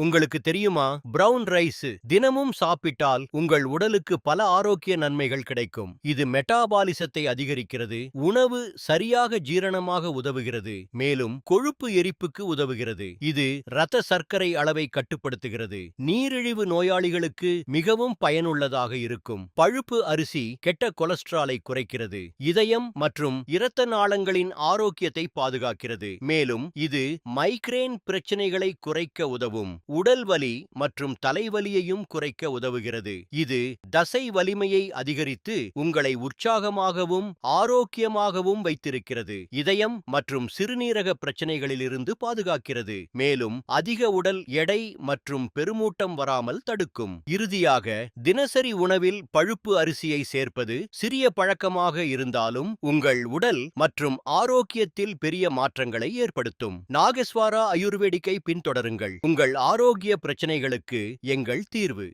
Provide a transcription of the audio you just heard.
உங்களுக்கு தெரியுமா, brown rice தினமும் சாப்பிட்டால் உங்கள் உடலுக்கு பல ஆரோக்கிய நன்மைகள் கிடைக்கும். இது மெட்டாபாலிசத்தை அதிகரிக்கிறது, உணவு சரியாக ஜீரணமாக உதவுகிறது, மேலும் கொழுப்பு எரிப்புக்கு உதவுகிறது. இது இரத்த சர்க்கரை அளவை கட்டுப்படுத்துகிறது, நீரிழிவு நோயாளிகளுக்கு மிகவும் பயனுள்ளதாக இருக்கும். பழுப்பு அரிசி கெட்ட கொலஸ்ட்ராலை குறைக்கிறது, இதயம் மற்றும் இரத்த நாளங்களின் ஆரோக்கியத்தை பாதுகாக்கிறது, மேலும் இது மைக்ரேன் பிரச்சனைகளை குறைக்க உதவும். உடல் வலி மற்றும் தலைவலியையும் குறைக்க உதவுகிறது. இது தசை வலிமையை அதிகரித்து உங்களை உற்சாகமாகவும் ஆரோக்கியமாகவும் வைத்திருக்கிறது. இதயம் மற்றும் சிறுநீரக பிரச்சனைகளிலிருந்து பாதுகாக்கிறது, மேலும் அதிக உடல் எடை மற்றும் பெருமூட்டம் வராமல் தடுக்கும். இறுதியாக, தினசரி உணவில் பழுப்பு அரிசியை சேர்ப்பது சிறிய பழக்கமாக இருந்தாலும் உங்கள் உடல் மற்றும் ஆரோக்கியத்தில் பெரிய மாற்றங்களை ஏற்படுத்தும். நாகேஸ்வரா ஆயுர்வேதிக்கை பின்தொடருங்கள். உங்கள் ஆரோக்கிய பிரச்சனைகளுக்கு எங்கள் தீர்வு.